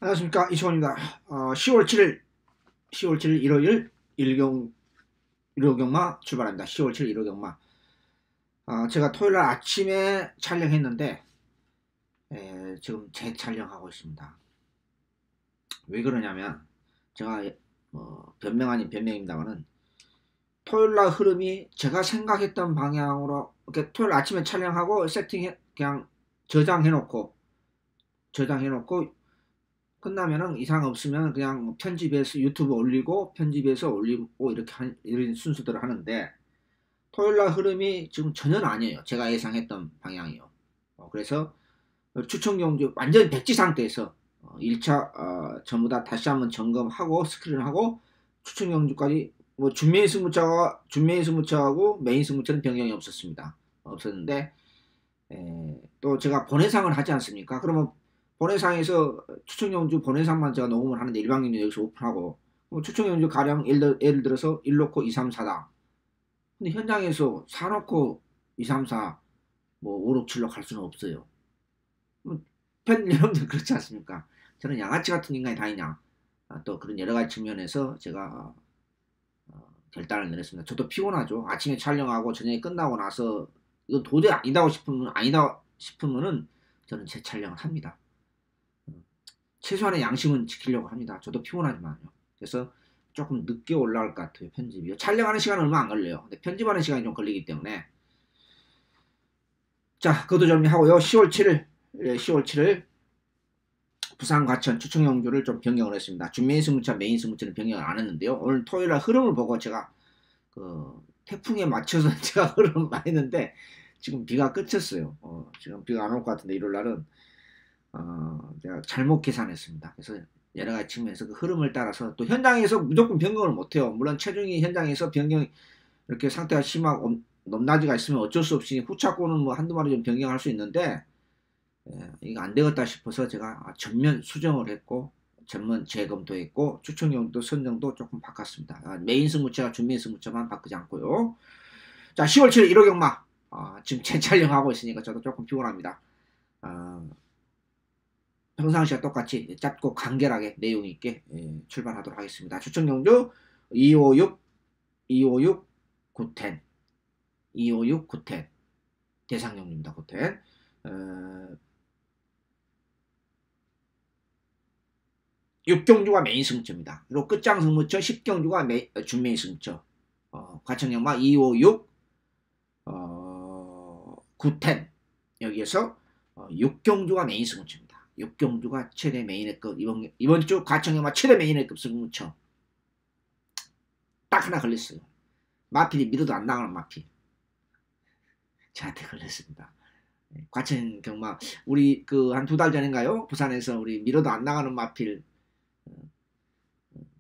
안녕하십니까, 이승원입니다. 10월 7일 일요일 일요경마 출발합니다. 10월 7일 일요경마. 제가 토요일날 아침에 촬영했는데 지금 재촬영하고 있습니다. 왜 그러냐면 제가 변명 아닌 변명입니다만은 토요일날 흐름이 제가 생각했던 방향으로 이렇게 토요일 아침에 촬영하고 그냥 저장해놓고 끝나면은 이상 없으면 그냥 편집해서 유튜브 올리고 편집해서 올리고 이렇게 이런 순서대로 하는데 토요일날 흐름이 지금 전혀 아니에요. 제가 예상했던 방향이요. 그래서 추천경주 완전히 백지 상태에서 1차 전부 다 다시 한번 점검하고 스크린하고 추천경주까지 뭐 준메인 승무차하고 메인 승무차는 변경이 없었는데 또 제가 본회상을 하지 않습니까? 그러면 본회상에서 추천경주 본회상만 제가 녹음을 하는데 일방경주 여기서 오픈하고 추천경주 가령 예를 들어서 1놓고 2, 3, 4다. 근데 현장에서 4놓고 2, 3, 4, 뭐 5, 6, 7로 갈 수는 없어요. 팬 여러분들 그렇지 않습니까? 저는 양아치 같은 인간이 다 있냐. 또 그런 여러 가지 측면에서 제가 결단을 내렸습니다. 저도 피곤하죠. 아침에 촬영하고 저녁에 끝나고 나서 이건 도저히 아니다 싶으면은 저는 재촬영을 합니다. 최소한의 양심은 지키려고 합니다. 저도 피곤하지만요. 그래서 조금 늦게 올라올 것 같아요. 편집이. 촬영하는 시간은 얼마 안 걸려요. 근데 편집하는 시간이 좀 걸리기 때문에. 자, 그것도 정리하고요. 10월 7일 부산 과천 추천경주를 좀 변경을 했습니다. 준메인 승무차, 메인 승무차는 변경을 안 했는데요. 오늘 토요일날 흐름을 보고 제가 태풍에 맞춰서 제가 흐름을 많이 했는데 지금 비가 그쳤어요. 지금 비가 안 올 것 같은데 일요일날은 제가 잘못 계산했습니다. 그래서 여러 가지 측면에서 그 흐름을 따라서 또 현장에서 무조건 변경을 못해요. 물론 체중이 현장에서 변경이 이렇게 상태가 심하고 높낮이가 있으면 어쩔 수 없이 후차고는 뭐 한두 마리 좀 변경할 수 있는데 이거 안 되겠다 싶어서 제가 전면 수정을 했고 전면 재검토했고 추천경도 선정도 조금 바꿨습니다. 메인 승무차와 준메인 승무차만 바꾸지 않고요. 자, 10월 7일 1호 경마 지금 재촬영하고 있으니까 저도 조금 피곤합니다. 평상시와 똑같이 짧고 간결하게 내용 있게 출발하도록 하겠습니다. 추천경주 256 9텐 256 9텐 대상경주입니다. 9텐 6경주가 메인 승무처입니다. 그리고 끝장 승무처 10경주가 준메인 승무처. 과천경마 256 9텐 여기에서 6경주가 메인 승무처입니다. 6경주가 최대 메인의급 이번 주 과천경마 최대 메인의급 승무처 딱 하나 걸렸어요. 마필이 밀어도 안 나가는 마필 저한테 걸렸습니다. 과천경마 우리 한 2달 전인가요? 부산에서 우리 밀어도 안 나가는 마필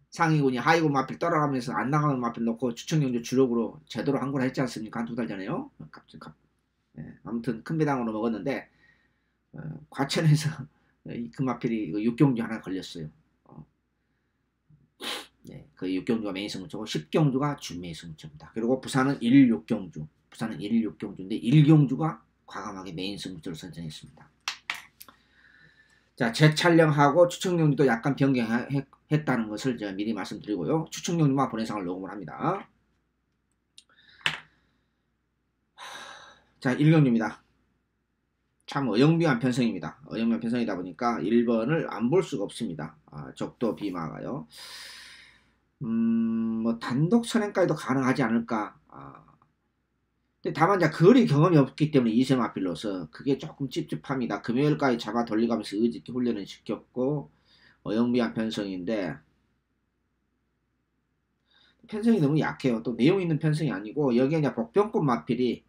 상위군이 하위군 마필 따라가면서 안 나가는 마필 놓고 추천경주 주력으로 제대로 한 걸 했지 않습니까? 한 2달 전에요. 아무튼 큰 배당으로 먹었는데 과천에서 그 마필이 6경주 하나 걸렸어요. 그 6경주가 메인 승무처고 10경주가 준메인 승무처입니다. 그리고 부산은 116경주 부산은 116경주인데 1경주가 과감하게 메인 승무처를 선정했습니다. 자, 재촬영하고 추천경주도 약간 변경했다는 것을 제가 미리 말씀드리고요. 추천경주만 본회상을 녹음을 합니다. 자, 1경주입니다. 참 어영비한 편성입니다. 어영비한 편성이다 보니까 1번을 안 볼 수가 없습니다. 적도 비마가요. 뭐 단독 선행까지도 가능하지 않을까. 근데 다만 이제 거리 경험이 없기 때문에 2세 마필로서 그게 조금 찝찝합니다. 금요일까지 잡아 돌리가면서 의지있게 훈련을 시켰고 어영비한 편성인데 편성이 너무 약해요. 또 내용 있는 편성이 아니고 여기에 이제 복병권 마필이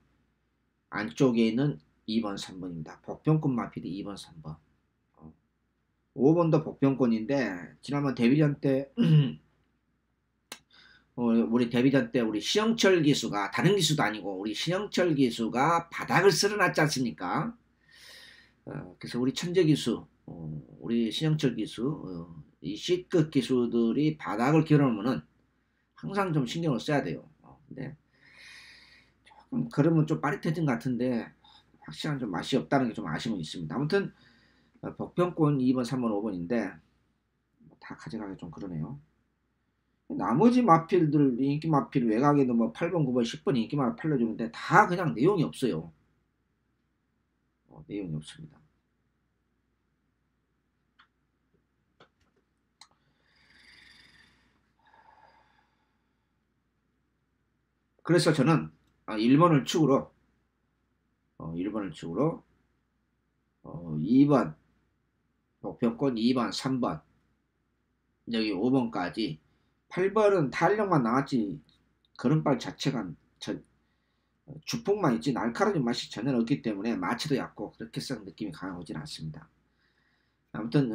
안쪽에 있는 2번, 3번입니다. 복병권 마필이 2번, 3번. 5번도 복병권인데 지난번 데뷔전 때 우리 데뷔전 때 우리 신영철 기수가 다른 기수도 아니고 우리 신영철 기수가 바닥을 쓸어놨지 않습니까? 그래서 우리 천재 기수 우리 신영철 기수 이 C급 기수들이 바닥을 겨누면은 항상 좀 신경을 써야 돼요. 근데 조금 그러면 좀 빠릿해진 것 같은데 확실한 좀 맛이 없다는 게 좀 아쉬움이 있습니다. 아무튼 복병권 2번, 3번, 5번인데 다 가져가기 좀 그러네요. 나머지 마필들, 인기 마필 외곽에도 뭐 8번, 9번, 10번 인기만 팔려주는데 다 그냥 내용이 없어요. 내용이 없습니다. 그래서 저는 1번을 축으로 2번 목표권 2번 3번 여기 5번까지 8번은 탄력만 나왔지 걸음발 자체가 주폭만 있지 날카로운 맛이 전혀 없기 때문에 마취도 얕고 그렇게 썩 느낌이 강하진 않습니다. 아무튼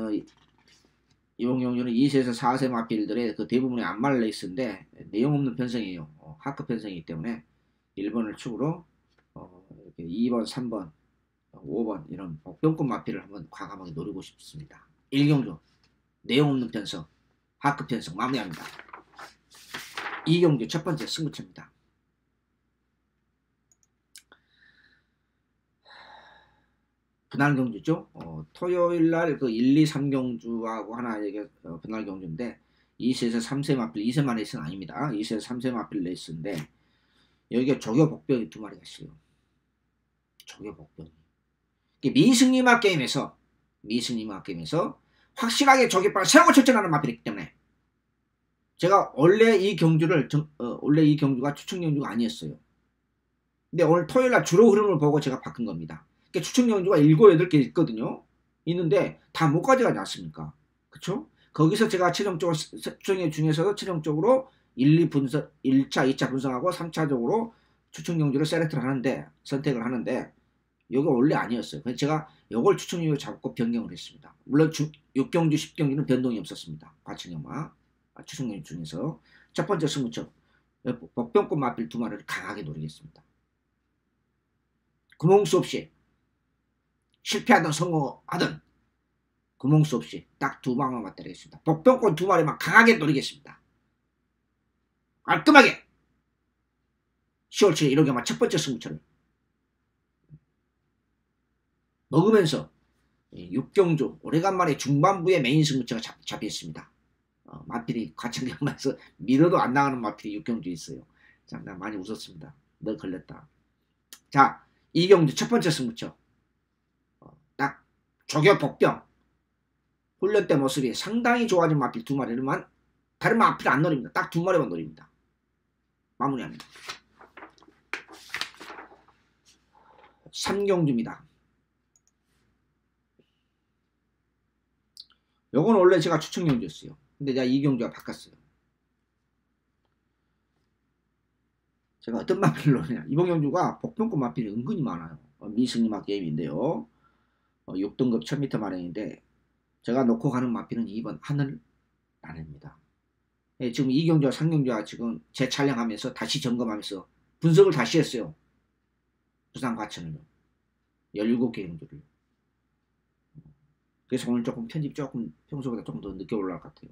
이번 경주는 2세에서 4세 마필들의 그 대부분의 안말 레이스인데 내용 없는 편성이에요. 하급 편성이기 때문에 1번을 축으로 이렇게 2번, 3번, 5번 이런 복병권 마필을 한번 과감하게 노리고 싶습니다. 1경주 내용 없는 편성, 하급 편성 마무리합니다. 2경주 첫 번째 승부처입니다. 분할 경주죠. 토요일날 그 1, 2, 3경주하고 하나 이게 분할 경주인데 2세에서 3세 마필 2세만 레이스는 아닙니다. 2세에서 3세 마필 레이스인데 여기에 조교 복병이 2마리가 있어요. 조교 복병이. 미승리마 게임에서 확실하게 조교빨을 세우고 출전하는 마필이기 때문에 제가 원래 이 경주가 추측 경주가 아니었어요. 근데 오늘 토요일날 주로 흐름을 보고 제가 바꾼 겁니다. 추측 경주가 7, 8개 있거든요. 있는데 다 못 가져가지 않습니까? 그쵸? 거기서 제가 최종적으로 추측 중에서도 최종적으로 1, 2차, 2차 분석하고 3차적으로 추측 경주를 선택을 하는데 이거 원래 아니었어요. 그래서 제가 이걸 추측력으로 잡고 변경을 했습니다. 물론 6경주, 10경주는 변동이 없었습니다. 과천경마 추측 경주 중에서 첫 번째 승부처 복병권 마필 2마리를 강하게 노리겠습니다. 구멍수 없이 실패하든 성공하든 구멍수 없이 딱 2방만 때리겠습니다. 복병권 2마리만 강하게 노리겠습니다. 깔끔하게 10월 7일 1호경마 첫 번째 승부처를 먹으면서 6경주 오래간만에 중반부에 메인 승부처가 잡혔습니다. 마필이 과천경마에서 밀어도 안 나가는 마필이 6경주 있어요. 자, 나 많이 웃었습니다. 너 걸렸다. 자, 2경주 첫 번째 승부처 딱 조교 복병 훈련 때 모습이 상당히 좋아진 마필 2마리만 다른 마필 안 노립니다. 딱 2마리만 노립니다. 마무리합니다. 3경주입니다. 요건 원래 제가 추측 경주였어요. 근데 제가 2경주가 바꿨어요. 제가 어떤 마필을 노리냐. 이번 경주가 복병권 마필이 은근히 많아요. 미승리마 게임인데요. 6등급 1000m 마련인데 제가 놓고 가는 마필은 2번 하늘나래입니다. 지금 2경주와 3경주와 지금 재촬영하면서 다시 점검하면서 분석을 다시 했어요. 부산 과천을요. 17개 경주를. 그래서 오늘 조금 편집 조금 평소보다 조금 더 늦게 올라갈 것 같아요.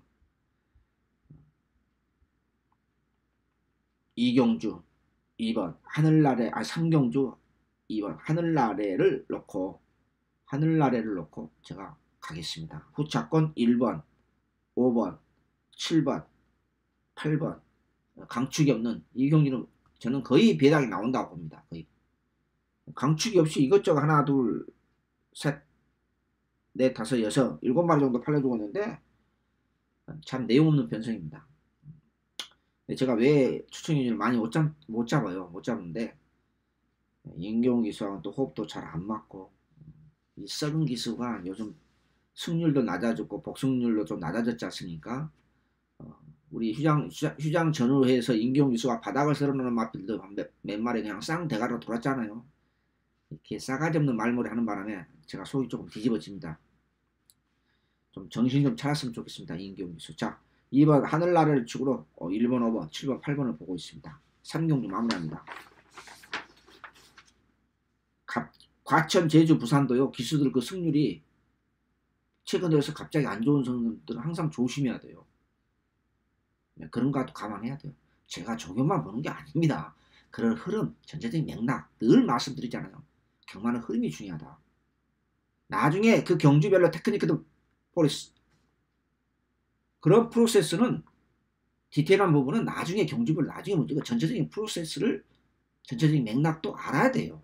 2경주 2번 하늘나래 3경주 2번 하늘나래를 놓고 제가 가겠습니다. 후차권 1번 5번 7번 8번 강축이 없는 이 경주는 저는 거의 배당이 나온다고 봅니다. 거의 강축이 없이 이것저것 하나 둘 셋 넷 다섯 여섯 7마리 정도 팔려주고 있는데 참 내용 없는 변성입니다. 제가 왜 추천인을 많이 못 잡는데 임경훈 기수하고는 또 호흡도 잘 안 맞고 이 썩은 기수가 요즘 승률도 낮아졌고 복승률도 좀 낮아졌지 않습니까? 우리 휴장 전후회에서 임경훈 기수가 바닥을 쓸어놓는 마필도 몇 마리 그냥 쌍대가로 돌았잖아요. 이렇게 싸가지 없는 말머리 하는 바람에 제가 속이 조금 뒤집어집니다. 좀 정신 좀 차렸으면 좋겠습니다. 임경훈 기수. 자, 2번 하늘나래를 축으로 1번, 5번, 7번, 8번을 보고 있습니다. 3경주 마무리합니다. 과천, 제주, 부산도요. 기수들 그 승률이 최근 들어서 갑자기 안 좋은 선수들은 항상 조심해야 돼요. 그런 것도 감안해야 돼요. 제가 조교만 보는 게 아닙니다. 그런 흐름, 전체적인 맥락 늘 말씀드리잖아요. 경마는 흐름이 중요하다. 나중에 그 경주별로 테크니크도 포리스 그런 프로세스는 디테일한 부분은 나중에 경주별 나중에 문제고 전체적인 프로세스를 전체적인 맥락도 알아야 돼요.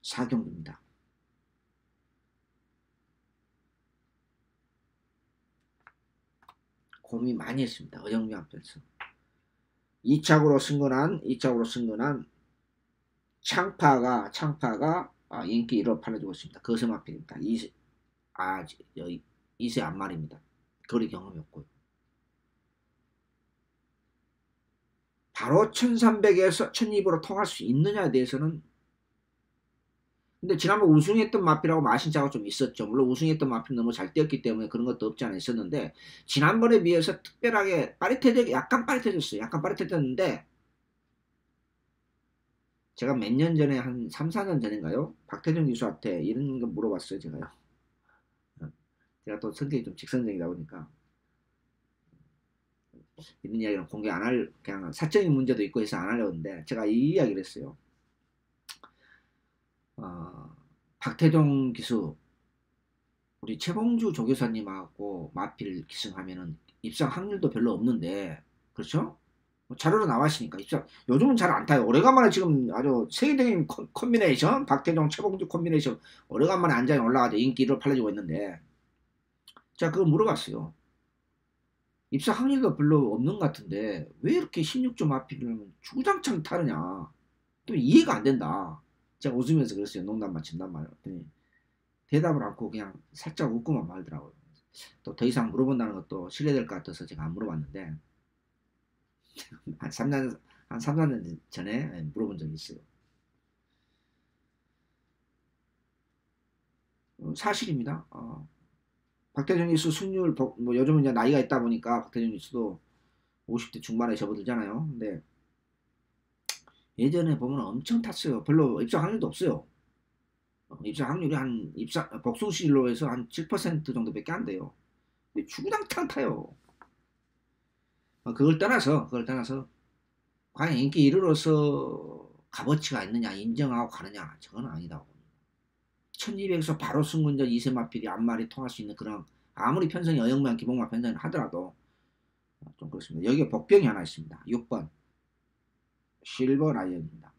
사경주입니다. 고민 많이 했습니다. 어정미 앞에서. 2착으로 승근한 창파가 인기 1호 팔려주고 있습니다. 거세마필입니다. 2세 안말입니다. 거리 경험이 없고요. 바로 1300에서 1200으로 통할 수 있느냐에 대해서는 근데 지난번 우승했던 마필하고 마신차가 좀 있었죠. 물론 우승했던 마필은 너무 잘 뛰었기 때문에 그런 것도 없지 않아 있었는데 지난번에 비해서 특별하게 약간 빠릿해졌어요. 약간 빠릿해졌는데 제가 몇 년 전에 한 3, 4년 전인가요? 박태정 기수한테 이런 거 물어봤어요. 제가 또 성격이 좀 직선적이다 보니까 이런 이야기는 공개 안 할, 그냥 사적인 문제도 있고 해서 안 하려고 했는데 제가 이 이야기를 했어요. 박태종 기수 우리 최봉주 조교사님하고 마필 기승하면은 입상 확률도 별로 없는데 그렇죠? 뭐 자료로 나왔으니까 입상 요즘은 잘 안 타요. 오래간만에 지금 아주 세계적인 콤비네이션 박태종 최봉주 콤비네이션 오래간만에 안장에 올라가서 인기를 팔려주고 있는데 자 그거 물어봤어요. 입사 확률도 별로 없는 것 같은데 왜 이렇게 16점 마필을 주구장창 타느냐 또 이해가 안 된다. 제가 웃으면서 그랬어요. 농담만 진담만 했더니 대답을 않고 그냥 살짝 웃고만 말더라고요. 또 더 이상 물어본다는 것도 실례될 것 같아서 제가 안 물어봤는데 한 3년, 한 3, 4년 전에 물어본 적이 있어요. 사실입니다. 박태정 기수 승률, 뭐 요즘은 이제 나이가 있다 보니까 박태정 기수도 50대 중반에 접어들잖아요. 근데 예전에 보면 엄청 탔어요. 별로 입사 확률도 없어요. 입사 확률이 복숭실로 해서 한 7% 정도밖에 안 돼요. 근데 주구장창 타요. 그걸 떠나서 과연 인기 이르러서 값어치가 있느냐 인정하고 가느냐 저건 아니다고. 1200에서 바로 승문전 2세 마필이 앞말이 통할 수 있는 그런 아무리 편성이 어영부영 기본마 편성을 하더라도 좀 그렇습니다. 여기에 복병이 하나 있습니다. 6번 실버 라이언입니다.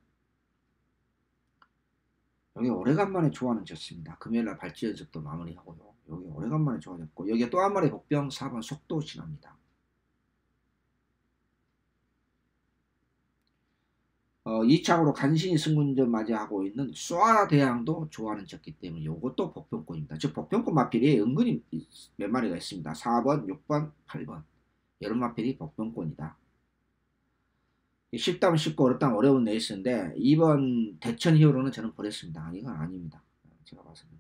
여기 오래간만에 좋아하는 졌습니다. 금요일날 발찌 연습도 마무리하고요. 여기 오래간만에 좋아졌고 여기에 또 한 마리 복병 4번 속도 신합니다. 2착으로 간신히 승문전 맞이하고 있는 쏘아 대항도 좋아하는 졌기 때문에 이것도 복병권입니다. 즉 복병권 마필이 은근히 몇 마리가 있습니다. 4번, 6번, 8번 이런 마필이 복병권이다. 쉽다면 쉽고 어렵다면 어려운 레이스인데 2번 대천 히어로는 저는 버렸습니다. 이건 아닙니다. 제가 봐서는.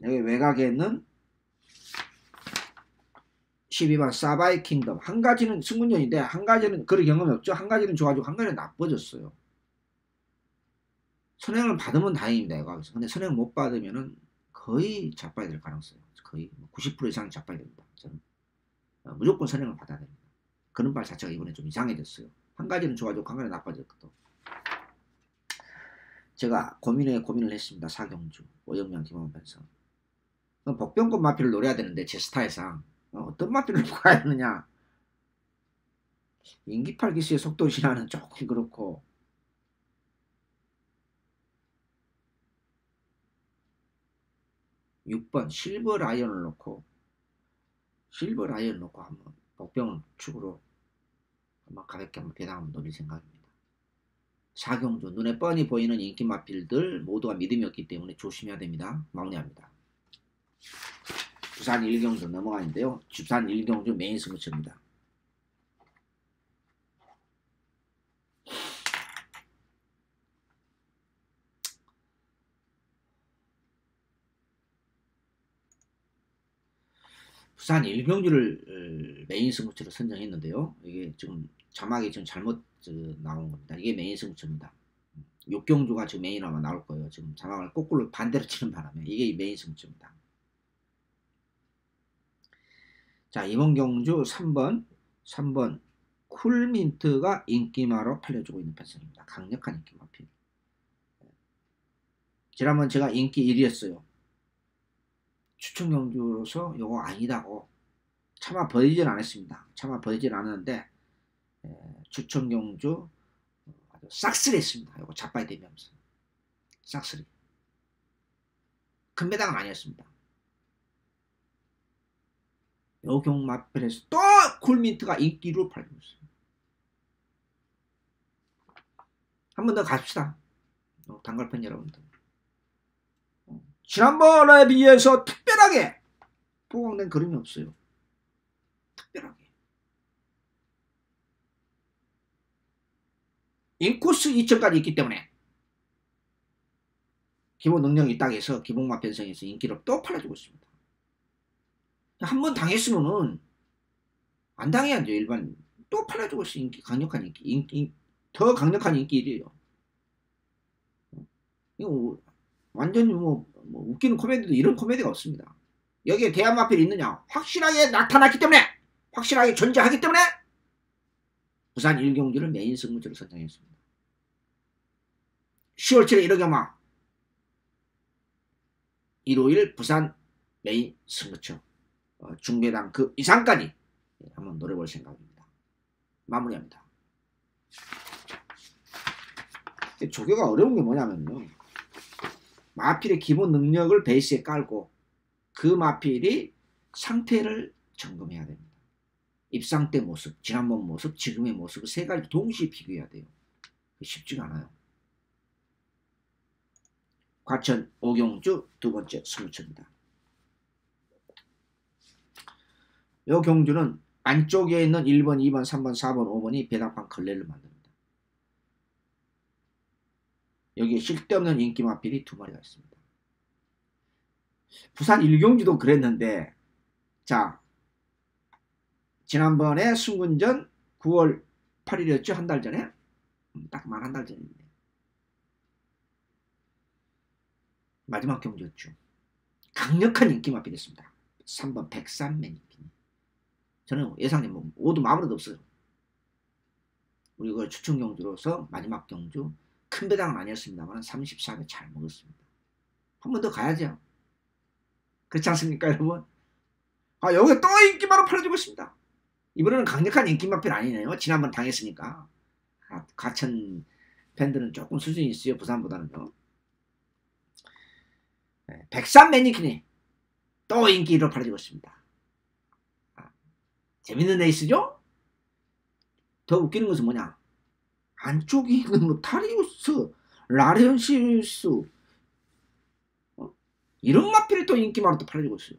여기 외곽에는 12번 사바이 킹덤 한 가지는 승문전인데 한 가지는 그런 경험이 없죠. 한 가지는 좋아지고 한 가지는 나빠졌어요. 선행을 받으면 다행입니다. 외곽에서. 근데 선행 못 받으면은 거의 자빠야 될 가능성이 거의 90% 이상 자빠야 됩니다. 저는 무조건 선행을 받아야 됩니다. 그런 발 자체가 이번에 좀 이상해졌어요. 한 가지는 좋아지고 한 가지는 나빠졌거든. 제가 고민을 했습니다. 사경주, 오영명, 김원현 변성. 복병권 마필을 노려야 되는데 제 스타일상 어떤 마필을 가야 되느냐. 인기팔 기수의 속도 신화는 조금 그렇고 6번 실버 라이언을 놓고 한번 복병을 축으로 한번 가볍게 한번 배당 한번 노릴 생각입니다. 사경주 눈에 뻔히 보이는 인기 마필들 모두가 믿음이 없기 때문에 조심해야 됩니다. 마무리합니다. 부산 1경주 넘어가는데요. 부산 1경주 메인 승부처입니다. 부산 1경주를 메인 승부처로 선정했는데요. 이게 지금 자막이 지금 잘못 나온 겁니다. 이게 메인 승부처입니다. 6경주가 지금 메인으로 아마 나올 거예요. 지금 자막을 거꾸로 반대로 치는 바람에 이게 메인 승부처입니다. 자, 이번 경주 3번 쿨민트가 인기마로 팔려주고 있는 편성입니다. 강력한 인기마 필. 지난번 제가 인기 1위였어요. 추천 경주로서 요거 아니다고 차마 버리진 않았습니다. 차마 버리진 않았는데 추천 경주 아주 싹쓸이 했습니다. 요거 자빠이 대비하면서 싹쓸이 큰 배당은 아니었습니다. 요 경마편에서 또 쿨민트가 인기로 팔리고 있어요. 한 번 더 갑시다. 단골팬 여러분들. 지난번에 비해서 특별하게 보강된 그림이 없어요. 특별하게. 인코스 2천까지 있기 때문에 기본 능력이 딱 해서 기본마 편성에서 인기로 또 팔아주고 있습니다. 한 번 당했으면은 안 당해야죠. 일반 또 팔아주고 있어. 인기 강력한 인기 더 강력한 인기이래요. 이거 완전히 뭐 웃기는 코미디도 이런 코미디가 없습니다. 여기에 대한마필이 있느냐? 확실하게 나타났기 때문에, 확실하게 존재하기 때문에 부산 1경주를 메인 승부처로 선정했습니다. 10월 7일 1호 경마 일요일 부산 메인 승부처 중배당 그 이상까지 한번 노려볼 생각입니다. 마무리합니다. 조교가 어려운 게 뭐냐면요. 마필의 기본 능력을 베이스에 깔고 그 마필이 상태를 점검해야 됩니다. 입상 때 모습, 지난번 모습, 지금의 모습을 세 가지 동시에 비교해야 돼요. 쉽지가 않아요. 과천 오경주 두 번째 승부처입니다. 이 경주는 안쪽에 있는 1번, 2번, 3번, 4번, 5번이 배당판 걸레를 만듭니다. 여기에 쓸데없는 인기 마필이 두 마리가 있습니다. 부산 1경주도 그랬는데, 자, 지난번에 승군전 9월 8일이었죠? 한 달 전에? 딱 만 한 달 전인데. 마지막 경주였죠. 강력한 인기 마필이었습니다. 3번 백산맨인기. 저는 예상님 뭐 모두 마무리도 없어요. 우리 그 추천 경주로서 마지막 경주 큰 배당은 아니었습니다만 34개 잘 먹었습니다. 한 번 더 가야죠. 그렇지 않습니까, 여러분? 여기 또 인기마로 팔아주고 있습니다. 이번에는 강력한 인기 마필 아니네요. 지난번 당했으니까. 가천 팬들은 조금 수준이 있어요. 부산보다는요. 백산 매니킨이 또 인기로 팔아주고 있습니다. 재밌는 레이스죠? 더 웃기는 것은 뭐냐? 안쪽에 있는 뭐 타리우스, 라레온시스 이런 마필이 또 인기마로 또 팔아주고 있어요.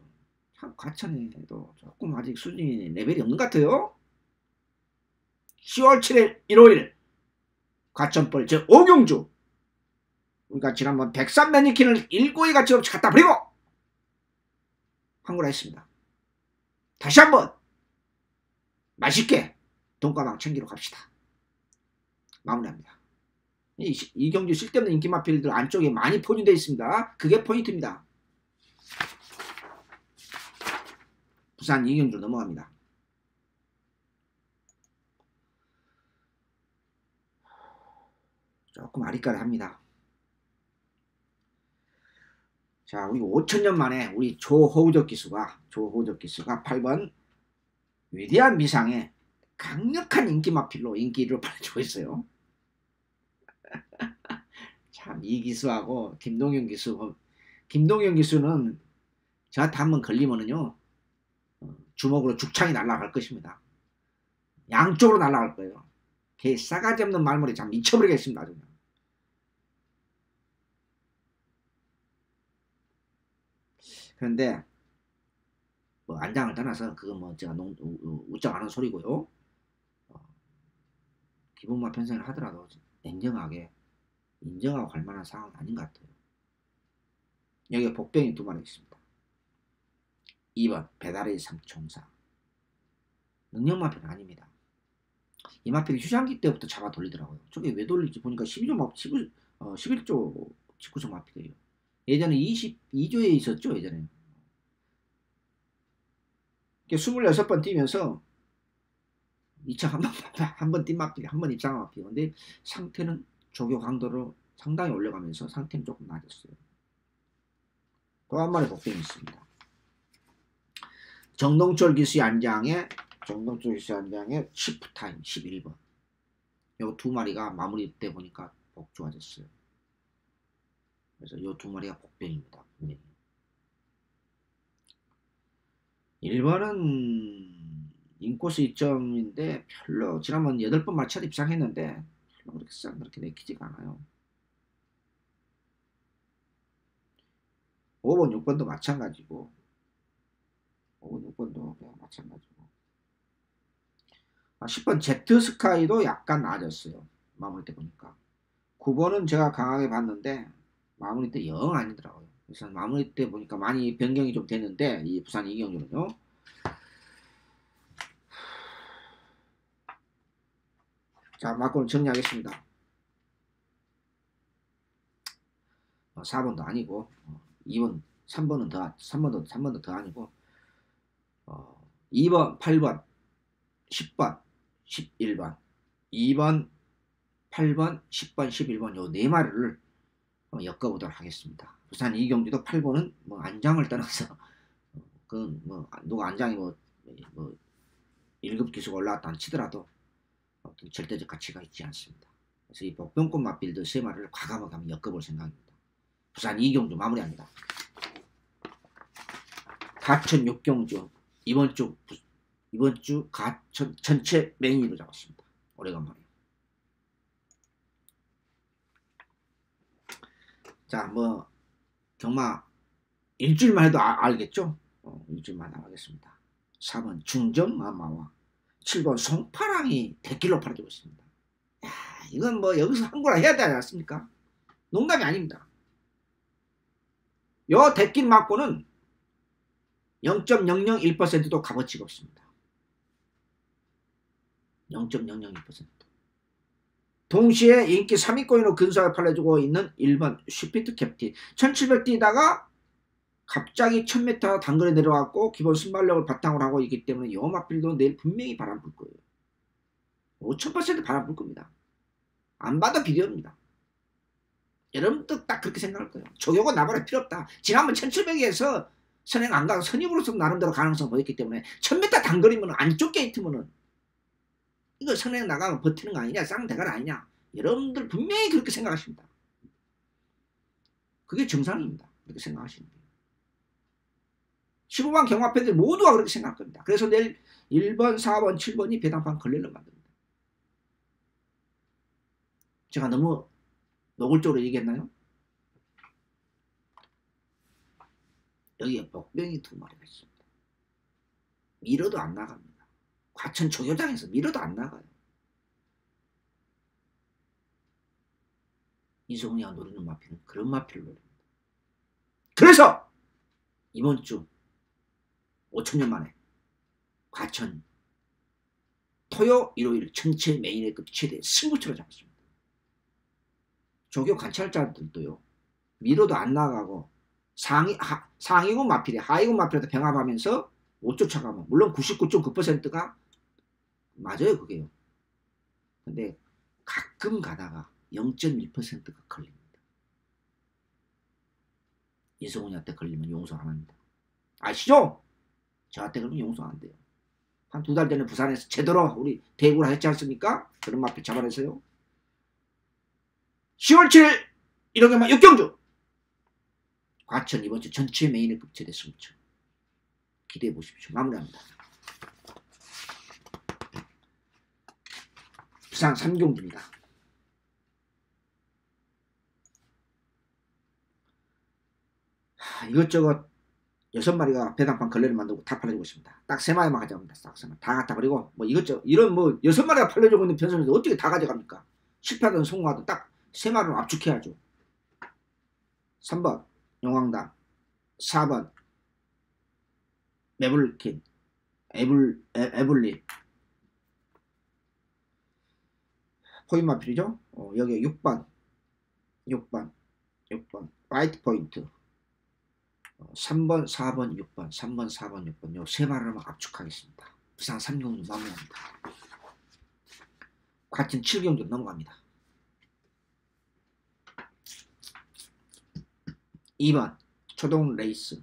참 가천에도 조금 아직 수준이 레벨이 없는 것 같아요. 10월 7일 일요일 과천벌 제5경주 우리가 지난번 백산 매니킨을 일고의 가치 없이 갖다 버리고 환구를 했습니다. 다시 한번 맛있게 돈가방 챙기러 갑시다. 마무리합니다. 이 경주 쓸데없는 인기 마필들 안쪽에 많이 포진되어 있습니다. 그게 포인트입니다. 부산 2경주 넘어갑니다. 조금 아리까리합니다. 자, 우리 5천년 만에 우리 조호우적 기수가 8번 위대한 미상의 강력한 인기 마필로 인기를 팔아주고 있어요. 참 이 기수하고 김동현 기수는 저한테 한번 걸리면은요 주먹으로 죽창이 날아갈 것입니다. 양쪽으로 날아갈 거예요. 걔 싸가지 없는 말머리 참 미쳐버리겠습니다. 아주. 그런데 뭐 안장을 떠나서 그거 뭐 제가 웃장하는 소리고요. 기본마 편성을 하더라도 냉정하게 인정하고 갈 만한 상황은 아닌 것 같아요. 여기에 복병이 두 마리 있습니다. 2번 배달의 삼총사 능력 마필은 아닙니다. 이 마필이 휴장기 때부터 잡아 돌리더라고요. 저게 왜 돌리지 보니까 11조 19조 마필이에요. 예전에 22조에 있었죠. 예전에 26번 뛰면서 2차 한번 뛴 마필이 한 번 입상한 마필이 근데 상태는 조교 강도로 상당히 올려가면서 상태는 조금 낮았어요. 또 한 마리 복병이 있습니다. 정동철 기수의 안장에 치프타임 11번. 요 두 마리가 마무리 때 보니까 복 좋아졌어요. 그래서 요 두 마리가 복병입니다. 분명히. 1번은 인코스 2점인데 별로 지난번 8번 맞춰도 입상했는데 별로 그렇게 내키지가 않아요. 5번, 6번도 마찬가지고 5번, 6번도 그냥 마찬가지고 10번 제트스카이도 약간 나아졌어요. 마무리 때 보니까 9번은 제가 강하게 봤는데 마무리 때 영 아니더라고요. 그래서 마무리 때 보니까 많이 변경이 좀 됐는데 이 부산 이경주는요. 자, 맞고는 정리하겠습니다. 4번도 아니고 2번, 3번도 더 아니고 2번, 8번, 10번, 11번, 2번, 8번, 10번, 11번 요 네 마리를 엮어보도록 하겠습니다. 부산 이경주도 8번은 뭐 안장을 떠나서 그 뭐 누가 안장이 뭐 1급 기수가 올라왔다 치더라도 어떤 절대적 가치가 있지 않습니다. 그래서 이 복병권 맞빌드 세 마리를 과감하게 한번 엮어볼 생각입니다. 부산 이경주 마무리합니다. 가천 육경주 이번 주 가천 전체 메인으로 잡았습니다. 오래간만에. 자, 뭐 경마 일주일만 해도 알겠죠? 일주일만 하겠습니다. 4번 중전마마와 7번 송파랑이 대길로 팔아주고 있습니다. 야, 이건 뭐 여기서 한구라 해야 되지 않습니까? 농담이 아닙니다. 요 대길 맞고는 0.001%도 값어치가 없습니다. 0.001%. 동시에 인기 3위권으로 근소하게 팔려주고 있는 1번 슈피트 캡틴 1700 뛰다가 갑자기 1000m 단거리 내려왔고 기본 순발력을 바탕으로 하고 있기 때문에 요 마필도 내일 분명히 바람 불 거예요. 5000% 바람 불 겁니다. 안 봐도 비디오입니다. 여러분도 딱 그렇게 생각할 거예요. 조교가 나발에 필요 없다. 지난번 1700에서 선행 안 가고 선임으로서 나름대로 가능성 보였기 때문에 1000m 단거리면 안쪽 게이트면은 이거 선행 나가면 버티는 거 아니냐, 쌍대가리 아니냐. 여러분들 분명히 그렇게 생각하십니다. 그게 정상입니다. 그렇게 생각하시는 게. 15만 경마팬들 모두가 그렇게 생각할 겁니다. 그래서 내일 1번, 4번, 7번이 배당판 걸레를 만듭니다. 제가 너무 노골적으로 얘기했나요? 여기에 복병이 두 마리가 있습니다. 밀어도 안 나갑니다. 과천 조교장에서 밀어도 안 나가요. 이성훈이가 노리는 마피는 그런 마피를 노립니다. 그래서 이번 주 5천년 만에 과천 토요 일요일 전체 메인의급 최대 승부처로 잡았습니다. 조교 관찰자들도요. 밀어도 안 나가고 상위군 마필에 하위군 마필한테 병합하면서 못 쫓아가면 물론 99.9%가 맞아요. 그게요. 근데 가끔 가다가 0.1%가 걸립니다. 이성훈이한테 걸리면 용서 안 합니다. 아시죠? 저한테 걸리면 용서 안 돼요. 한 2달 전에 부산에서 제대로 우리 대구를 했지 않습니까? 그런 마필 잡아내서요. 10월 7일 일요일만 육경주 과천 이번 주 전체 메인의 급제대 승부처 기대해 보십시오. 마무리합니다. 부산 3경주입니다. 이것저것 6마리가 배당판 걸레를 만들고 다 팔려주고 있습니다. 딱 3마리만 가져갑니다. 딱 3마리 다 갖다 버리고 뭐 이것저것 이런 뭐 6마리가 팔려주고 있는 편성에서 어떻게 다 가져갑니까? 실패하든 성공하든 딱 3마리를 압축해야죠. 3번 용왕당 4번 매블킨 에블리 포인마필이죠. 여기 6번 화이트 포인트 3번 4번 6번 3번 4번 6번 요 세 마리를 압축하겠습니다. 부산 3경주 마무리합니다. 과천 7경주 넘어갑니다. 2번 초동 레이스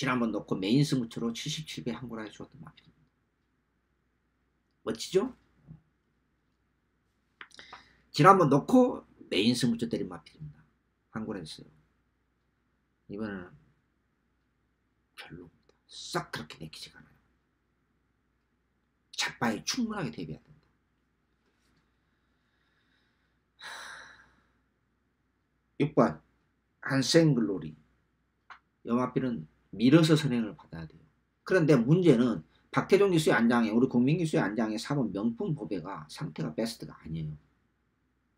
지난번 놓고 메인 승부처로 77배 한골 해주었던 마필입니다. 멋지죠? 지난번 놓고 메인 승부처 때린 마필입니다. 한골 했어요. 이번에는 별로입니다. 싹 그렇게 내키지가 않아요. 작바에 충분하게 대비해야 된다. 6번 한생글로리. 염화필은 밀어서 선행을 받아야 돼요. 그런데 문제는 박태종 기수의 안장에 우리 국민 기수의 안장에 4번 명품 보배가 상태가 베스트가 아니에요.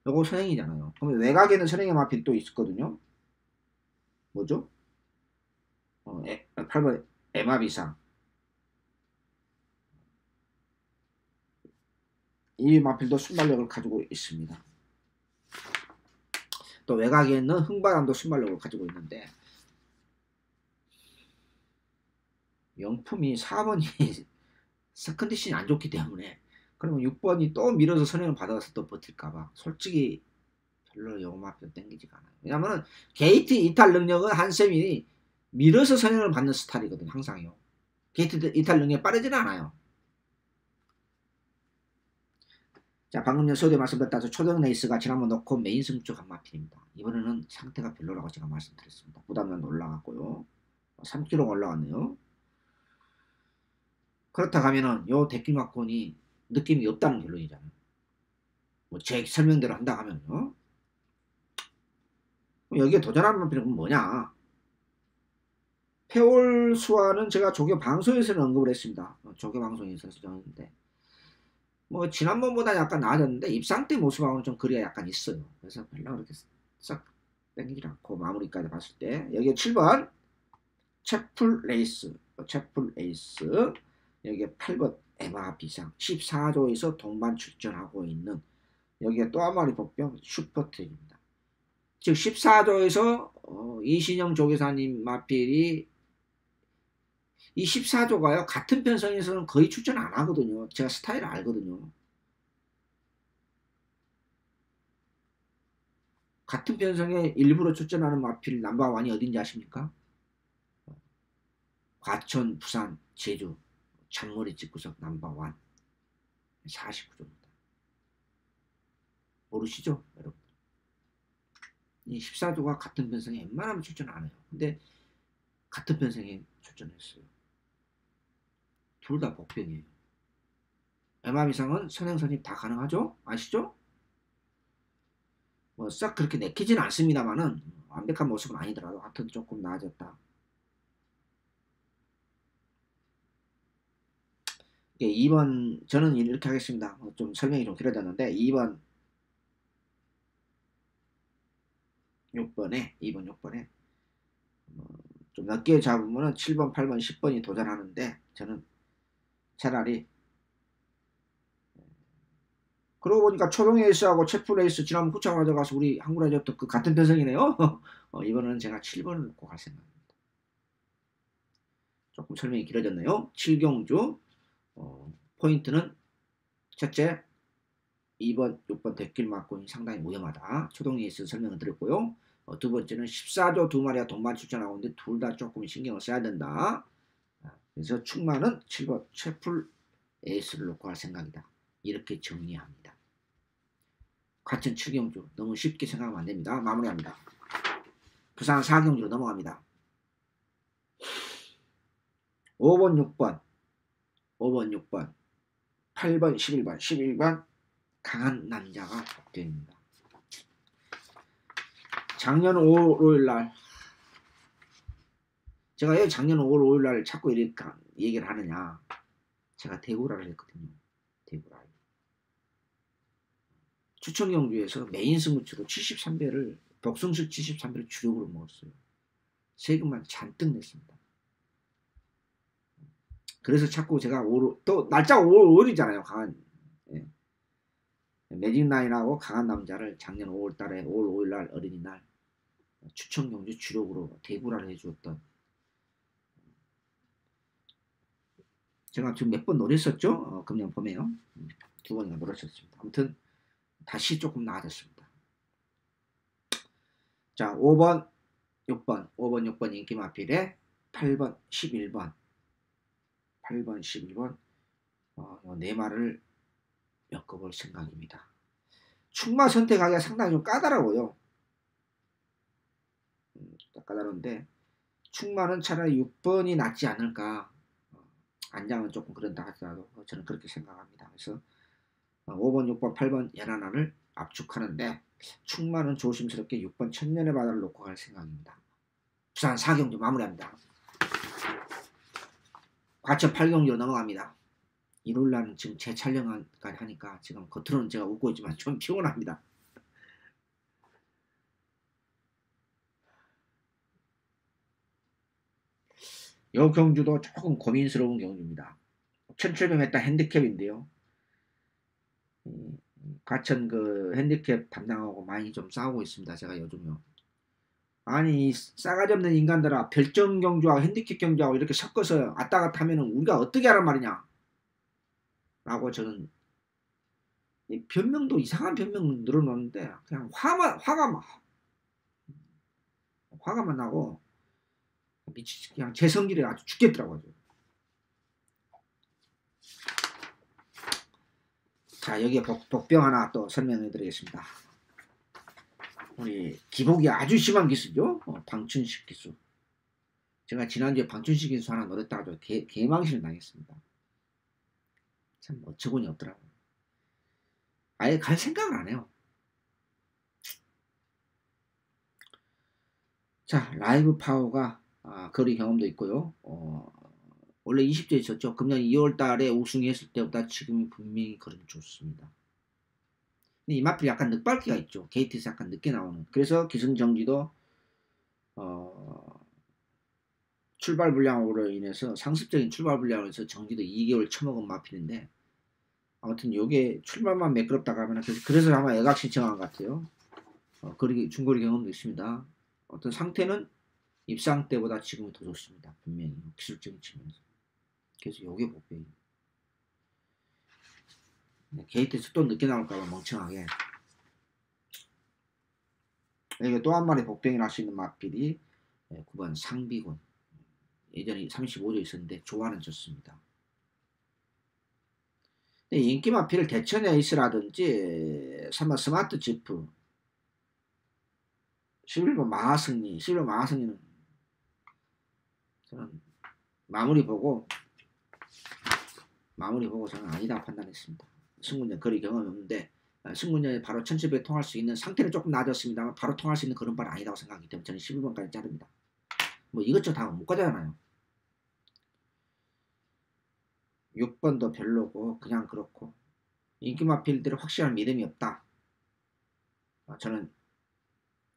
요거 선행이잖아요. 그러면 외곽에는 선행의 마필이 또 있었거든요. 뭐죠? 8번 에마비상. 이 마필도 순발력을 가지고 있습니다. 또 외곽에는 흥바람도 순발력을 가지고 있는데 영품이 4번이 컨디션이 안 좋기 때문에 그러면 6번이 또 밀어서 선행을 받아서 또 버틸까봐 솔직히 별로 영마표 땡기지가 않아요. 왜냐면은 게이트 이탈 능력은 한쌤이 밀어서 선행을 받는 스타일이거든요. 항상요. 게이트 이탈 능력이 빠르지는 않아요. 자, 방금 전 소대 말씀드렸다서 초등 레이스가 지난번 넣고 메인 승부처 간마필입니다. 이번에는 상태가 별로라고 제가 말씀드렸습니다. 부담면 올라갔고요. 3kg 올라갔네요. 그렇다 하면은 요 대끼막권이 느낌이 없다는 결론이잖아요. 뭐 제 설명대로 한다 하면요. 여기에 도전하는 마필은 뭐냐? 페올수와는 제가 조교 방송에서는 언급을 했습니다. 조교 방송에서 했는데 뭐 지난번보다 약간 나아졌는데 입상 때 모습하고는 좀 거리가 약간 있어요. 그래서 별로 그렇게 싹 땡기지 않고 마무리까지 봤을 때 여기에 7번 채플 레이스 여기에 8번 에바 비상 14조에서 동반 출전하고 있는 여기에 또 한 마리 복병 슈퍼트입니다. 즉 14조에서 이신영 조교사님 마필이 이 14조가요 같은 편성에서는 거의 출전 안 하거든요. 제가 스타일을 알거든요. 같은 편성에 일부러 출전하는 마필 넘버원이 어딘지 아십니까? 과천, 부산, 제주 잔머리 집구석 넘버원 49조입니다. 모르시죠 여러분? 이 14조가 같은 편성에 웬만하면 출전 안 해요. 근데 같은 편성에 출전했어요. 둘 다 복병이에요. MR 이상은 선행선입 다 가능하죠? 아시죠? 뭐 싹 그렇게 내키지는 않습니다만은 완벽한 모습은 아니더라도 하여튼 조금 나아졌다. 2번 저는 이렇게 하겠습니다. 좀 설명이 좀 길어졌는데 2번 6번에 좀 늦게 잡으면 7번, 8번, 10번이 도전하는데 저는 차라리 그러고 보니까 초동에이스하고 채플레이스 지난번 후차 가져가서 우리 한국라디오 그 같은 편성이네요. 이번에는 제가 7번을 놓고 갈 생각입니다. 조금 설명이 길어졌네요. 7경주 포인트는 첫째 2번, 6번 대길 맞고 상당히 위험하다. 초동에이스 설명을 드렸고요. 두 번째는 14조 두 마리가 동반 출전하고 있는데 둘 다 조금 신경을 써야 된다. 그래서 충만은 7번 채플 에이스를 놓고 할 생각이다. 이렇게 정리합니다. 과천 7경주 너무 쉽게 생각하면 안됩니다. 마무리합니다. 부산 4경주로 넘어갑니다. 5번 6번 8번 11번 강한 남자가 복되입니다. 작년 5월 5일날 제가 왜 작년 5월 5일날 자꾸 이렇게 얘기를 하느냐, 제가 대구라를 했거든요. 대구라 추천경주에서 메인 승부처로 73배를 독승식 73배를 주력으로 먹었어요. 세금만 잔뜩 냈습니다. 그래서 자꾸 제가 또 날짜가 5월 5일이잖아요. 강한 매직라인하고 강한 남자를 작년 5월달에 5월 5일날 어린이날 추천경주 주력으로 대구라를 해주었던, 제가 지금 몇 번 노렸었죠? 금년 봄에요. 2번이나 노렸었습니다. 아무튼 다시 조금 나아졌습니다. 자, 5번 6번 인기마필에 8번, 11번, 8번, 11번 네 말을 엮어볼 생각입니다. 충마 선택하기가 상당히 좀 까다로워요. 까다로운데 충마는 차라리 6번이 낫지 않을까. 안장은 조금 그런다 하더라도 저는 그렇게 생각합니다. 그래서 5번, 6번, 8번 연하나를 압축하는데 충마는 조심스럽게 6번 천년의 바다를 놓고 갈 생각입니다. 부산 4경주 마무리합니다. 과천 8경주로 넘어갑니다. 일요일날은 지금 재촬영까지 하니까 지금 겉으로는 제가 웃고 있지만 좀 피곤합니다. 이 경주도 조금 고민스러운 경주입니다. 1700m 핸디캡인데요. 과천 그 핸디캡 담당하고 많이 좀 싸우고 있습니다. 제가 요즘요. 아니 싸가지 없는 인간들아, 별정 경주하고 핸디캡 경주하고 이렇게 섞어서 왔다 갔다 하면은 우리가 어떻게 하란 말이냐 라고 저는 이 변명도 이상한 변명 늘어놓는데 그냥 화가만 나고 그냥 제 성질이 아주 죽겠더라고요. 자, 여기에 복병 하나 또 설명해 드리겠습니다. 우리 기복이 아주 심한 기수죠. 방춘식 기수. 제가 지난주에 방춘식 기수 하나 노렸다가 개망신을 당했습니다. 참 어처구니 없더라고요. 아예 갈 생각을 안 해요. 자, 라이브 파워가 거리 경험도 있고요. 원래 20대 있었죠. 금년 2월 달에 우승했을 때보다 지금이 분명히 거리는 좋습니다. 근데 이 마필이 약간 늑발기가 있죠. 게이트에서 약간 늦게 나오는. 그래서 기승정지도 출발 불량으로 인해서 상습적인 출발 불량으로 해서 정지도 2개월 처먹은 마필인데 아무튼 요게 출발만 매끄럽다고 하면 그래서 아마 애각 신청한 것 같아요. 중거리 경험도 있습니다. 어떤 상태는 입상 때보다 지금이 더 좋습니다. 분명히 기술적인 측면에서. 그래서 요게 복병이. 게이트에서 또 늦게 나올까봐 멍청하게. 여기 또 한 마리 복병이 날 수 있는 마필이 9번 상비군. 예전에 35조 있었는데 조화는 좋습니다. 인기 마필 대천 에이스라든지 스마트 지프 11번 마하승리 11번 마하승리는 저는 마무리 보고 저는 아니다 판단했습니다. 승문전 거리 경험이 없는데 승문전에 바로 1700 통할 수 있는 상태는 조금 낮았습니다만 바로 통할 수 있는 그런 발은 아니다고 생각하기 때문에 저는 11번까지 자릅니다. 뭐 이것저것 다 못 가잖아요. 6번도 별로고 그냥 그렇고 인기 마필들은 확실한 믿음이 없다. 저는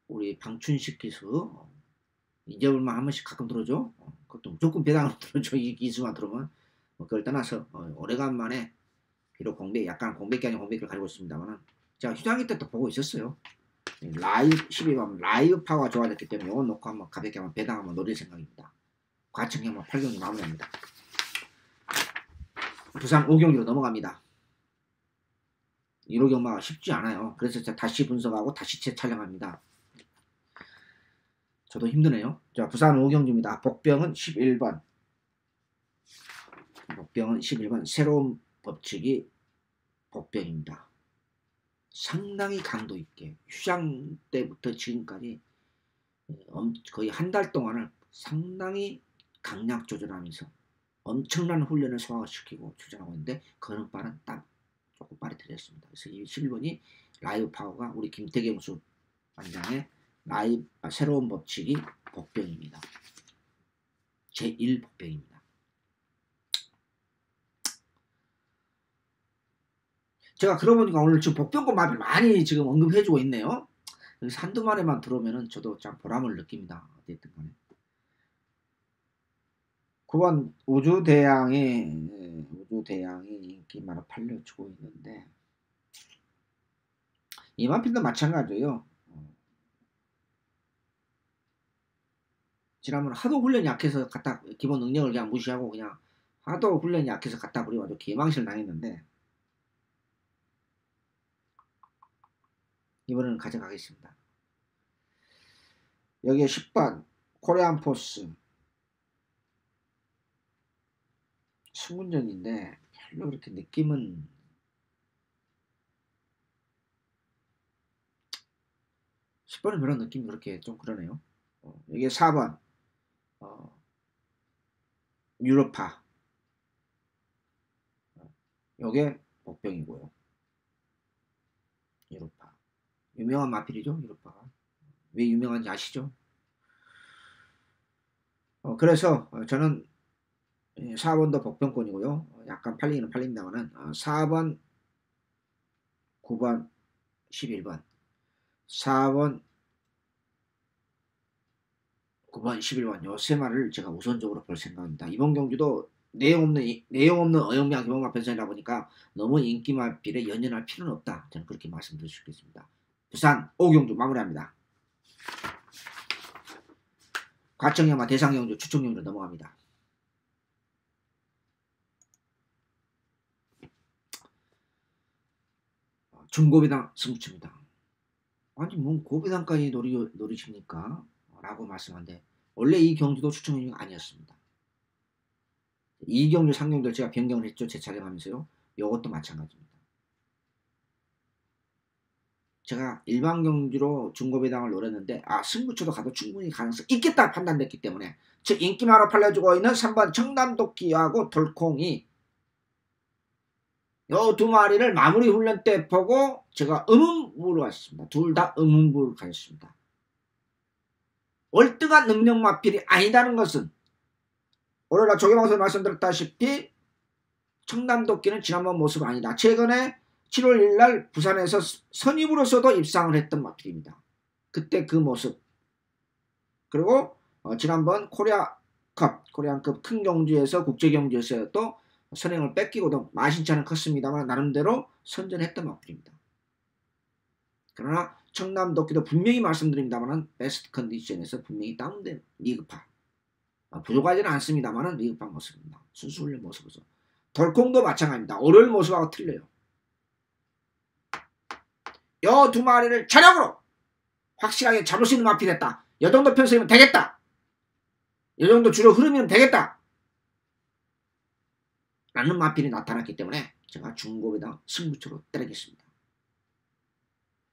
우리 방춘식 기수 잊어볼만 한 번씩 가끔 들어줘. 그것도 무조건 배당으로 들어줘. 이 기수만 들어오면 그걸 떠나서 오래간만에 비록 약간 공백기 아닌 공백기를 가지고 있습니다만 제가 휴장기 때도 보고 있었어요. 라이브 12번 라이브 파워가 좋아졌기 때문에 이건 놓고 한번 가볍게 한번 배당 한번 노릴 생각입니다. 과천경마 8경기 마무리합니다. 부산 5경기로 넘어갑니다. 1호 경마가 쉽지 않아요. 그래서 제가 다시 분석하고 다시 재촬영합니다. 저도 힘드네요. 자, 부산 5경주입니다. 복병은 11번. 복병은 11번. 새로운 법칙이 복병입니다. 상당히 강도 있게 휴장 때부터 지금까지 거의 한 달 동안을 상당히 강약 조절하면서 엄청난 훈련을 소화시키고 추진하고 있는데 걸음발은 딱 조금 빠르게 들렸습니다. 그래서 이 11번이 라이브 파워가 우리 김태경수 관장의 새로운 법칙이 복병입니다. 제1 복병입니다. 제가 그러고 보니까 오늘 지금 복병권 마필 많이 지금 언급해주고 있네요. 그래서 한두 마리만 들어오면은 저도 참 보람을 느낍니다. 어쨌든 간에. 9번 우주대양이 인기마로 팔려주고 있는데 이 마필도 마찬가지예요. 지난번 하도 훈련이 약해서 갖다 기본 능력을 그냥 무시하고 그냥 하도 훈련이 약해서 갖다 버려가지고 개망신을 당했는데 이번에는 가져가겠습니다. 여기에 10번 코리안 포스 승운전인데 별로 그렇게 느낌은 10번은 별로 느낌이 그렇게 좀 그러네요. 이게 4번 유로파 요게 복병이고요. 유로파 유명한 마필이죠. 유로파가 왜 유명한지 아시죠? 그래서 저는 4번도 복병권이고요. 약간 팔리기는 팔린다면은 4번, 9번, 11번 4번, 9번, 11번 요 세 마리를 제가 우선적으로 볼 생각입니다. 이번 경주도 내용 없는 어영부양 기본마 편성이다 보니까 너무 인기마필에 연연할 필요는 없다. 저는 그렇게 말씀드릴 수 있겠습니다. 부산 5경주 마무리합니다. 과청야마 대상경주 추천경주 넘어갑니다. 중고배당 승부처입니다. 아니 뭔 고배당까지 노리십니까? 라고 말씀한데 원래 이 경주도 추천경주가 아니었습니다. 2경주 3경주를 제가 변경을 했죠. 재촬영하면서요. 이것도 마찬가지입니다. 제가 일반 경주로 중고배당을 노렸는데 승부처도 가도 충분히 가능성이 있겠다 판단됐기 때문에 즉 인기마로 팔려주고 있는 3번 청담도끼하고 돌콩이 요 두 마리를 마무리 훈련 때 보고 제가 의문부를 가졌습니다. 둘 다 의문부를 가졌습니다. 월등한 능력 마필이 아니다는 것은 오늘 조개방송에 말씀드렸다시피 청담도끼는 지난번 모습 아니다. 최근에 7월 1일 부산에서 선입으로서도 입상을 했던 마필입니다. 그때 그 모습 그리고 지난번 코리안급 큰 경주에서 국제경주에서 또 선행을 뺏기고도 마신차는 컸습니다만 나름대로 선전했던 마필입니다. 그러나 청남도끼도 분명히 말씀드립니다만 베스트 컨디션에서 분명히 다운된 리그파 부족하지는 않습니다만 리그파 모습입니다. 순수 훈련 모습으로서 돌콩도 마찬가지입니다. 월요일 모습하고 틀려요. 요 두 마리를 전력으로 확실하게 잡을 수 있는 마필이 됐다. 요 정도 편성이면 되겠다. 요 정도 주로 흐름이면 되겠다. 라는 마필이 나타났기 때문에 제가 중고배당 승부처로 때리겠습니다.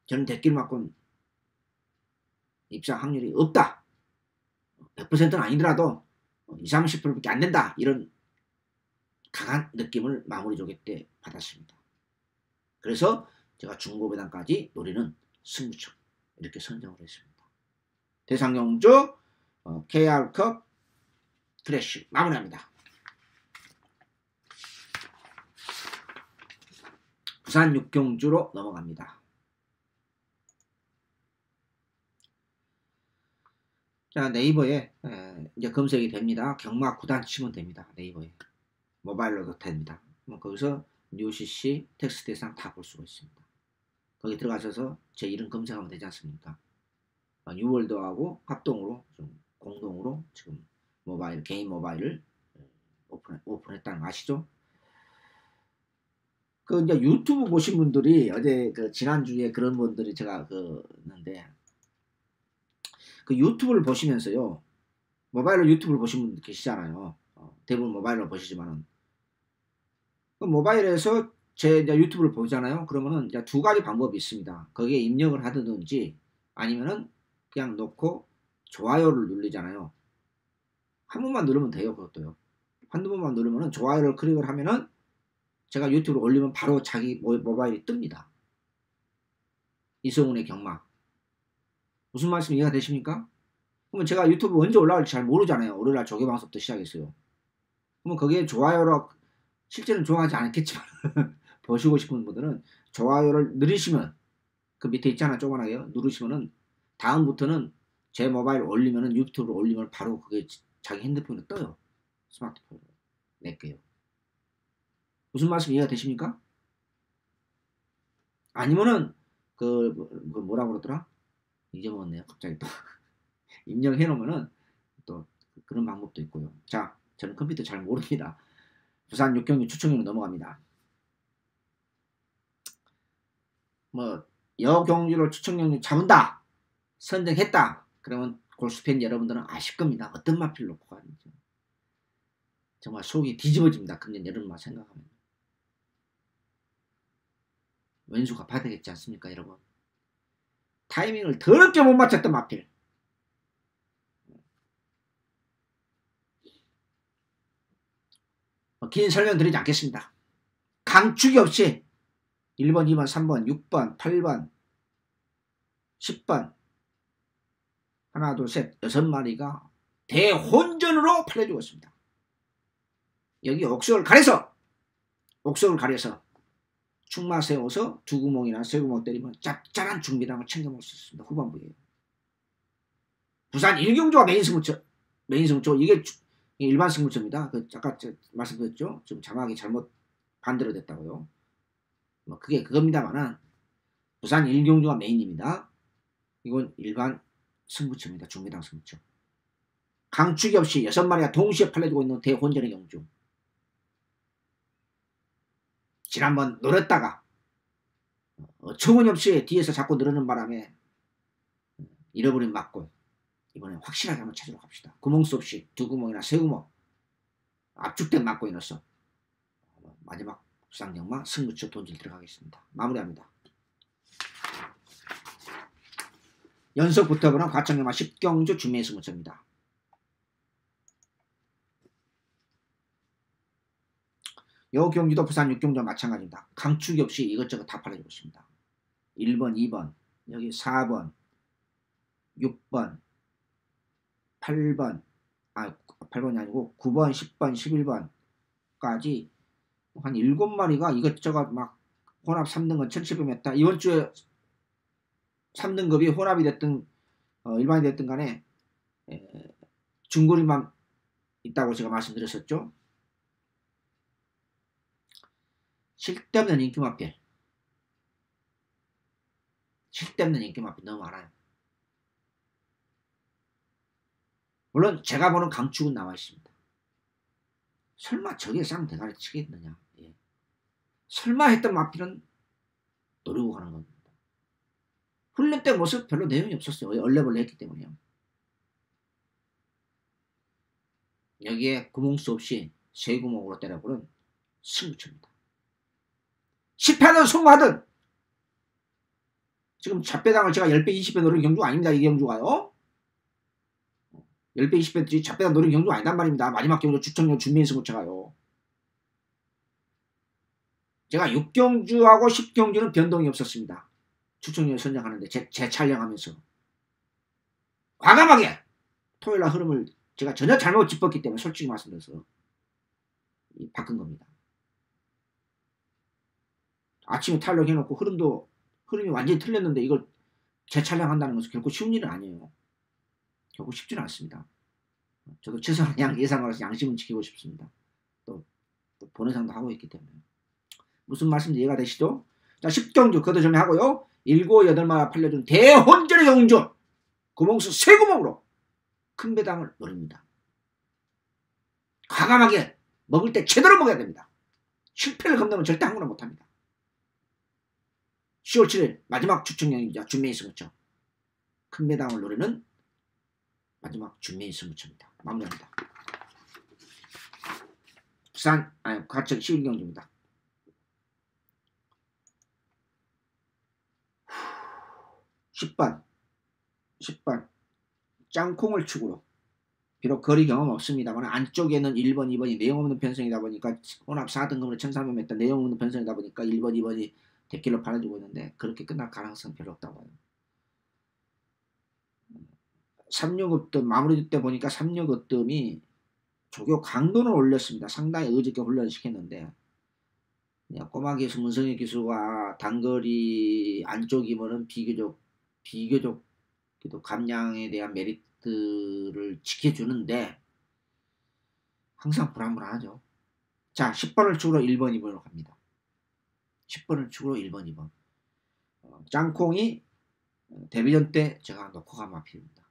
저는 대길 맞고는 입상 확률이 없다. 100%는 아니더라도 20, 30%밖에 안 된다. 이런 강한 느낌을 마무리 조개 때 받았습니다. 그래서 제가 중고배당까지 노리는 승부처 이렇게 선정을 했습니다. 대상경주 KR컵 트래쉬 마무리합니다. 부산 6경주로 넘어갑니다. 자 네이버에 이제 검색이 됩니다. 경마 9단 치면 됩니다. 네이버에 모바일로도 됩니다. 거기서 UCC 텍스트 대상 다 볼 수가 있습니다. 거기 들어가셔서 제 이름 검색하면 되지 않습니까? 뉴월드하고 합동으로 좀 공동으로 지금 개인 모바일을 오픈했다는 거 아시죠? 그 이제 유튜브 보신 분들이 어제 지난주에 그런 분들이 제가 있는데 그 유튜브를 보시면서요 모바일로 유튜브를 보신 분들 계시잖아요. 대부분 모바일로 보시지만은 그 모바일에서 제 이제 유튜브를 보잖아요. 그러면은 이제 두 가지 방법이 있습니다. 거기에 입력을 하든지 아니면은 그냥 놓고 좋아요를 누르잖아요. 한 번만 누르면 돼요. 그것도요. 한두 번만 누르면은 좋아요를 클릭을 하면은 제가 유튜브를 올리면 바로 자기 모바일이 뜹니다. 이성훈의 경마. 무슨 말씀 이해가 되십니까? 그러면 제가 유튜브 언제 올라갈지 잘 모르잖아요. 월요일날 조개방송부터 시작했어요. 그러면 거기에 좋아요로 실제는 좋아하지 않겠지만 보시고 싶은 분들은 좋아요를 누르시면 그 밑에 있잖아 조그만하게요. 누르시면은 다음부터는 제 모바일 올리면은 유튜브로 올리면 바로 그게 자기 핸드폰에 떠요. 스마트폰으로 낼게요. 무슨 말씀 이해가 되십니까? 아니면은 뭐라고 그러더라? 잊어먹었네요. 갑자기 또 입력해 놓으면은 또 그런 방법도 있고요. 자, 저는 컴퓨터 잘 모릅니다. 부산 6경기 추천경으로 넘어갑니다. 여경주를 추천경주 잡은다 선정했다 그러면 골수팬 여러분들은 아실 겁니다. 어떤 마필 놓고 가는지. 정말 속이 뒤집어집니다. 금년 여름만 생각하면. 왼수 갚아야 되겠지 않습니까, 여러분? 타이밍을 더럽게 못 맞췄던 마필. 긴 설명 드리지 않겠습니다. 강축이 없이 1번, 2번, 3번, 6번, 8번, 10번 하나, 둘, 셋, 6마리가 대혼전으로 팔려주고 있습니다. 여기 옥석을 가려서 축마 세워서 두 구멍이나 세 구멍 때리면 짭짤한 중비당을 챙겨 먹을 수 있습니다. 후반부에. 부산 일경주가 메인 승부처. 이게 일반 승부처입니다. 아까 말씀드렸죠. 지금 자막이 잘못 반대로 됐다고요. 뭐 그게 그겁니다만은 부산 일경주가 메인입니다. 이건 일반 승부처입니다. 중비당 승부처. 강축이 없이 6마리가 동시에 팔려주고 있는 대혼전의 경주. 지난번 노렸다가 어처구니없이 뒤에서 자꾸 늘어는 바람에 잃어버린 막골. 이번에 확실하게 한번 찾으러 갑시다. 구멍수 없이 두 구멍이나 세 구멍 압축된 막골이 넣어서 마지막 부상경마 승부처 돈질 들어가겠습니다. 마무리합니다. 연속 붙어보는 과천경마 10경주 준비의 승부처입니다. 요 경기도 부산 6경주와 마찬가지입니다. 강축이 없이 이것저것 다 팔아주고 있습니다. 1번, 2번, 여기 4번, 6번, 8번, 8번이 아니고 9번, 10번, 11번까지 한 7마리가 이것저것 막 혼합 3등급 1700m. 이번 주에 3등급이 혼합이 됐든 일반이 됐든 간에 중거리만 있다고 제가 말씀드렸었죠. 쓸데없는 인기마필. 쓸데없는 인기마필 너무 많아요. 물론 제가 보는 강축은 나와 있습니다. 설마 저게 쌍 대가리 치겠느냐. 예. 설마 했던 마필은 노리고 가는 겁니다. 훈련 때 모습 별로 내용이 없었어요. 얼레벌레 했기 때문에요. 여기에 구멍수 없이 세 구멍으로 때려보는 승부처입니다. 10회는 성공하든 지금 잡배당을 제가 10배 20배 노린 경주가 아닙니다. 이 경주가요. 10배 20배 잡배당 노린 경주가 아니단 말입니다. 마지막 경주 주청력 준비인 승부처가요. 제가 6경주하고 10경주는 변동이 없었습니다. 주청력 선정하는데 제 촬영하면서 과감하게 토요일날 흐름을 제가 전혀 잘못 짚었기 때문에 솔직히 말씀드려서 바꾼 겁니다. 아침에 탈락해놓고 흐름이 완전히 틀렸는데 이걸 재촬영한다는 것은 결코 쉬운 일은 아니에요. 결코 쉽지는 않습니다. 저도 최소한 예상으로서 양심은 지키고 싶습니다. 또 본회상도 하고 있기 때문에. 무슨 말씀인지 이해가 되시죠? 자, 10경주 그것도 좀 하고요. 7, 8마리 팔려준 대혼전의 경주 구멍수 3구멍으로 큰 배당을 노립니다. 과감하게 먹을 때 제대로 먹어야 됩니다. 실패를 겁내면 절대 아무나 못합니다. 10월 7일 마지막 주청령이자 준매인 승부처 큰 배당을 노리는 마지막 준매인 승부처입니다. 마무리합니다. 과천 11경주입니다. 10번 짱콩을 축으로 비록 거리 경험 없습니다만 안쪽에는 1번, 2번이 내용 없는 편성이다 보니까 혼합 4등급으로 1300m 내용 없는 편성이다 보니까 1번, 2번이 대길로 팔아주고 있는데 그렇게 끝날 가능성은 별로 없다고 해요. 3류급등 마무리 때 보니까 3류급등이 조교 강도는 올렸습니다. 상당히 의지있게 훈련시켰는데 꼬마 기수, 문성희 기수가 단거리 안쪽이면은 비교적 감량에 대한 메리트를 지켜주는데 항상 불안불안하죠. 자, 10번을 축으로 1번, 2번으로 갑니다. 10번을 축으로 1번, 2번. 짱콩이 데뷔전 때 제가 놓고 간 마필입니다.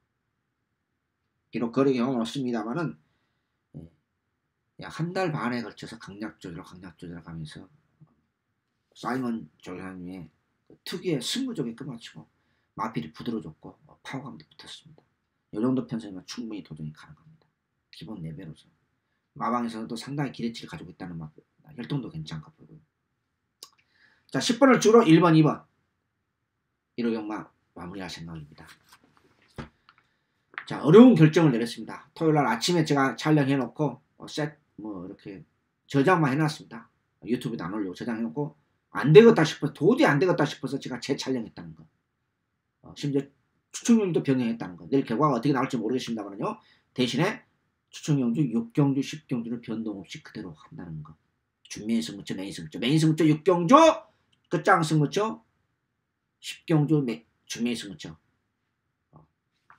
비록 거리 경험은 없습니다만은 약 한 달 반에 걸쳐서 강약 조절 하면서 사이먼 조교사님의 특유의 승부적인 끝마치고 마필이 부드러워졌고 파워감도 붙었습니다. 이 정도 편성이면 충분히 도전이 가능합니다. 기본 레벨로서. 마방에서도 상당히 기대치를 가지고 있다는 막 혈통도 괜찮고 보고요. 자, 10번을 주로 1번, 2번 1호 경마 마무리할 생각입니다. 자, 어려운 결정을 내렸습니다. 토요일날 아침에 제가 촬영해놓고 이렇게 저장만 해놨습니다. 유튜브에 안 올리고 저장해놓고 도저히 안 되겠다 싶어서 제가 재촬영했다는 거. 심지어 추측률도 변경했다는 거. 내일 결과가 어떻게 나올지 모르겠습니다만요. 대신에 추측용주, 6경주, 10경주를 변동 없이 그대로 한다는 거. 준메인 승부처, 메인 승부처, 6경주, 끝장 승부처, 10경주, 준메인 승부처.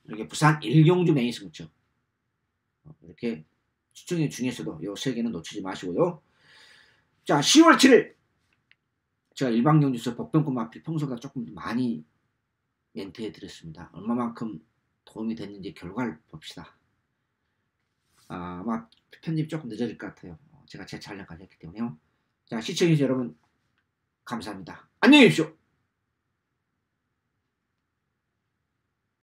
이렇게 부산 1경주 메인 승부처. 이렇게 추측용 중에서도 이 세 개는 놓치지 마시고요. 자, 10월 7일 제가 일방경주에서 복병권 마필 평소보다 조금 많이 멘트해 드렸습니다. 얼마만큼 도움이 됐는지 결과를 봅시다. 아마 편집 조금 늦어질 것 같아요. 제가 제 촬영까지 했기 때문에요. 자, 시청해주신 여러분 감사합니다. 안녕히 계십시오.